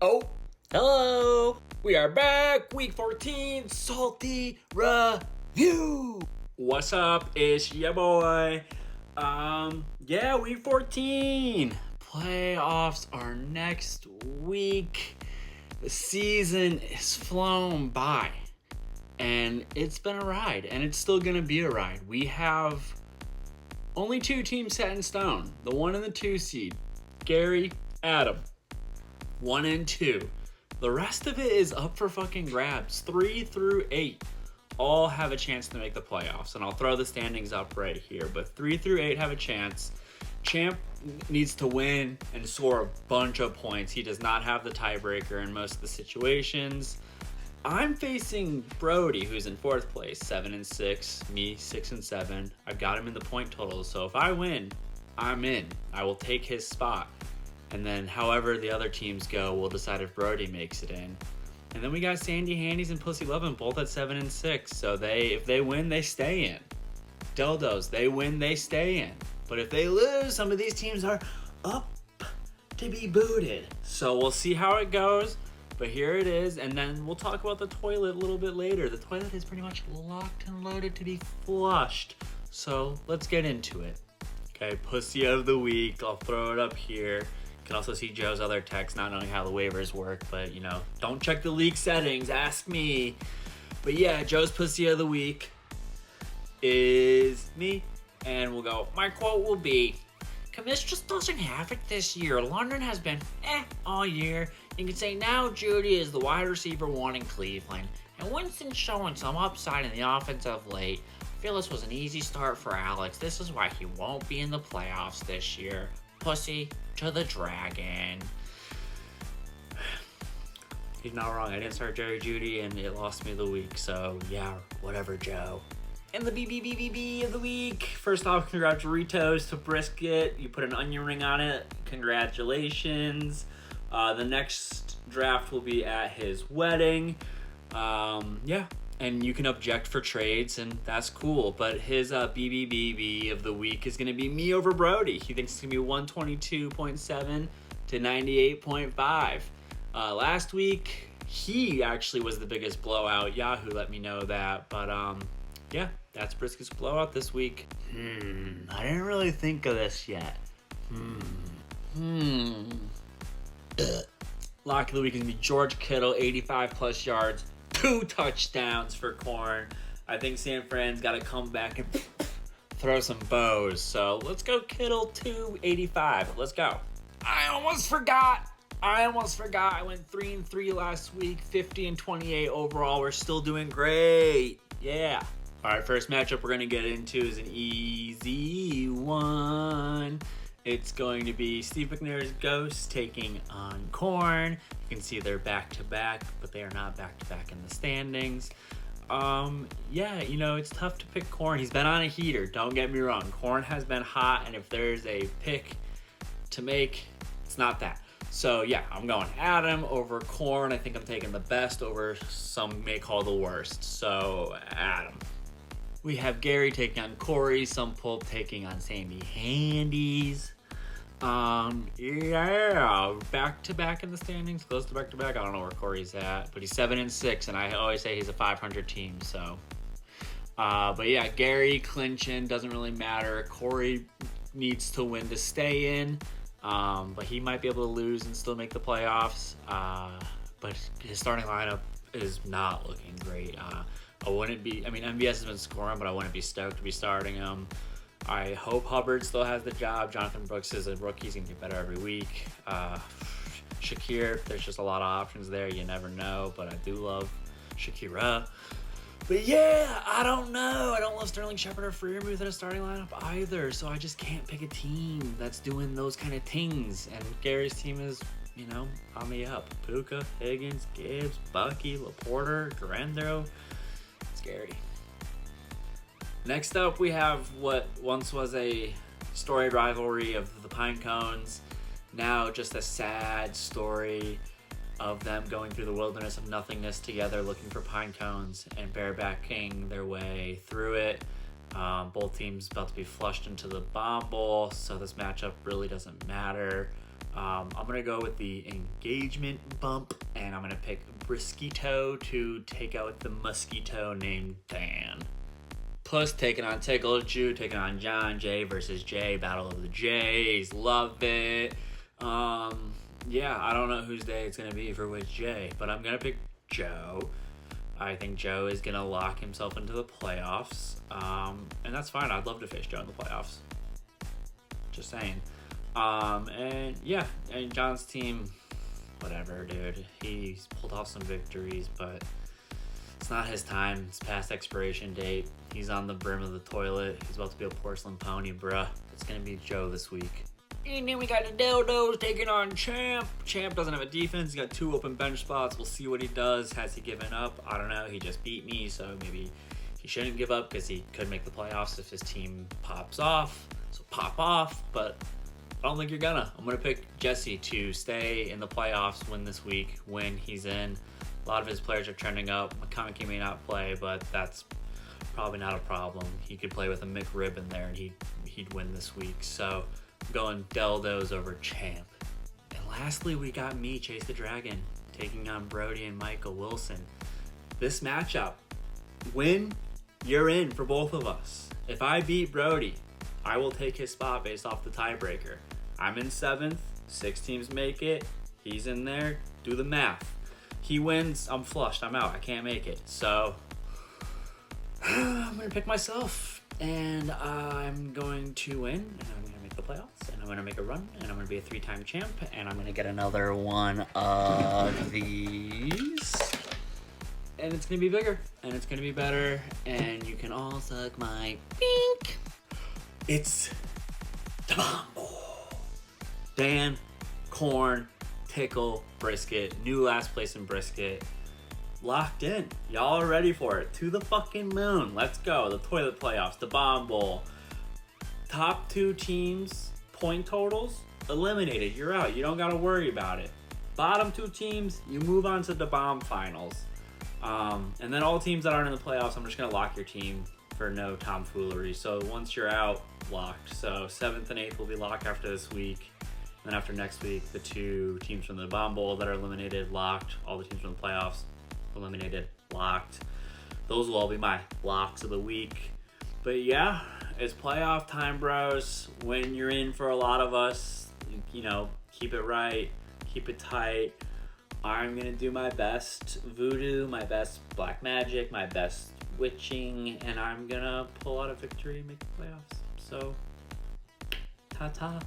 Oh, hello! We are back, week 14, Salty Review! What's up? It's your boy. Week 14. Playoffs are next week. The season is flown by. And it's been a ride, and it's still gonna be a ride. We have only two teams set in stone. The 1 and the 2 seed. Gary, Adam. 1 and 2. The rest of it is up for fucking grabs. 3 through 8 all have a chance to make the playoffs. And I'll throw the standings up right here. But 3 through 8 have a chance. Champ needs to win and score a bunch of points. He does not have the tiebreaker in most of the situations. I'm facing Brody, who's in 4th place, 7 and 6. Me, 6 and 7. I've got him in the point total. So if I win, I'm in. I will take his spot. And then however the other teams go, we'll decide if Brody makes it in. And then we got Sandy Handies and Pussy Lovin' both at 7 and 6. So if they win, they stay in. Dildos, they win, they stay in. But if they lose, some of these teams are up to be booted. So we'll see how it goes. But here it is. And then we'll talk about the toilet a little bit later. The toilet is pretty much locked and loaded to be flushed. So let's get into it. Okay, Pussy of the Week. I'll throw it up here. You can also see Joe's other text, not knowing how the waivers work, but don't check the league settings, ask me. But yeah, Joe's Pussy of the Week is me, and we'll go, my quote will be, Commish just doesn't have it this year. London has been all year. You can say now Judy is the wide receiver 1 in Cleveland, and Winston's showing some upside in the offense of late. I feel this was an easy start for Alex. This is why he won't be in the playoffs this year. Pussy to the dragon. He's not wrong. I didn't start Jerry Judy and it lost me the week. So yeah, whatever, Joe. And the BBBBB of the week. First off, congratulations to Brisket. You put an onion ring on it. Congratulations. The next draft will be at his wedding. And you can object for trades, and that's cool. But his BBBB of the week is going to be me over Brody. He thinks it's going to be 122.7 to 98.5. Last week, he actually was the biggest blowout. Yahoo let me know that. But, that's Brisket's blowout this week. I didn't really think of this yet. Lock of the week is going to be George Kittle, 85-plus yards. 2 touchdowns for Corn. I think San Fran's got to come back and throw some bows. So let's go Kittle 285. Let's go. I almost forgot. I went 3 and 3 last week, 50 and 28 overall. We're still doing great. Yeah. All right, first matchup we're going to get into is an easy one. It's going to be Steve McNair's Ghost taking on Corn. You can see they're back-to-back, but they are not back-to-back in the standings. It's tough to pick Corn. He's been on a heater, don't get me wrong. Corn has been hot, and if there's a pick to make, it's not that. So, yeah, I'm going Adam over Corn. I think I'm taking the best over some may call the worst. So, Adam. We have Gary taking on Corey, some Pulp taking on Sandy Handies. Back-to-back in the standings, close to back-to-back. I don't know where Corey's at, but he's 7 and 6, and I always say he's a 500 team, so. Gary clinching, doesn't really matter. Corey needs to win to stay in, but he might be able to lose and still make the playoffs. But his starting lineup is not looking great. MVS has been scoring, but I wouldn't be stoked to be starting him. I hope Hubbard still has the job. Jonathan Brooks is a rookie. He's going to get better every week. Shakir, there's just a lot of options there. You never know, but I do love Shakira. But yeah, I don't know. I don't love Sterling Shepard or Freiermuth in a starting lineup either, so I just can't pick a team that's doing those kind of things. And Gary's team is, on the up. Puka, Higgins, Gibbs, Bucky, Laporter, Durando. Scary. Next up, we have what once was a storied rivalry of the Pine Cones, now just a sad story of them going through the wilderness of nothingness together, looking for pine cones and barebacking their way through it. Both teams about to be flushed into the Bomb Bowl, so this matchup really doesn't matter. I'm going to go with the engagement bump, and I'm going to pick Briskito to take out the mosquito named Dan. Plus, taking on Tickle Jew, taking on John Jay versus Jay, Battle of the Jays. Love it. Yeah, I don't know whose day it's going to be for which Jay, but I'm going to pick Joe. I think Joe is going to lock himself into the playoffs, and that's fine. I'd love to face Joe in the playoffs. Just saying. And yeah, and John's team, whatever, dude. He's pulled off some victories, but it's not his time. It's past expiration date. He's on the brim of the toilet. He's about to be a porcelain pony, bruh. It's going to be Joe this week. And then we got the Dildos taking on Champ. Champ doesn't have a defense. He's got 2 open bench spots. We'll see what he does. Has he given up? I don't know. He just beat me, so maybe he shouldn't give up because he could make the playoffs if his team pops off. So pop off, but I don't think you're gonna. I'm gonna pick Jesse to stay in the playoffs, win this week, when he's in. A lot of his players are trending up. McConaughey may not play, but that's probably not a problem. He could play with a McRib in there, and he'd win this week. So I'm going Dildos over Champ. And lastly, we got me, Chase the Dragon, taking on Brody and Michael Wilson. This matchup, win, you're in for both of us. If I beat Brody, I will take his spot based off the tiebreaker. I'm in 7th, 6 teams make it, he's in there, do the math. He wins, I'm flushed, I'm out, I can't make it. So, I'm gonna pick myself, and I'm going to win, and I'm gonna make the playoffs, and I'm gonna make a run, and I'm gonna be a 3-time champ, and I'm gonna get another one of these. And it's gonna be bigger, and it's gonna be better, and you can all suck my pink. It's the Bomb Bowl. Dan, Corn, Tickle, Brisket, new last place in Brisket. Locked in. Y'all are ready for it. To the fucking moon. Let's go. The toilet playoffs, the Bomb Bowl. Top 2 teams, point totals, eliminated. You're out. You don't gotta worry about it. Bottom 2 teams, you move on to the Bomb Finals. And then all teams that aren't in the playoffs, I'm just gonna lock your team for no tomfoolery. So once you're out, locked. So 7th and 8th will be locked after this week. And then after next week, the 2 teams from the Bomb Bowl that are eliminated, locked. All the teams from the playoffs, eliminated, locked. Those will all be my locks of the week. But yeah, it's playoff time, bros. When you're in for a lot of us, you know, keep it right, keep it tight. I'm gonna do my best voodoo, my best black magic, my best witching, and I'm gonna pull out a victory and make the playoffs. So, ta-ta.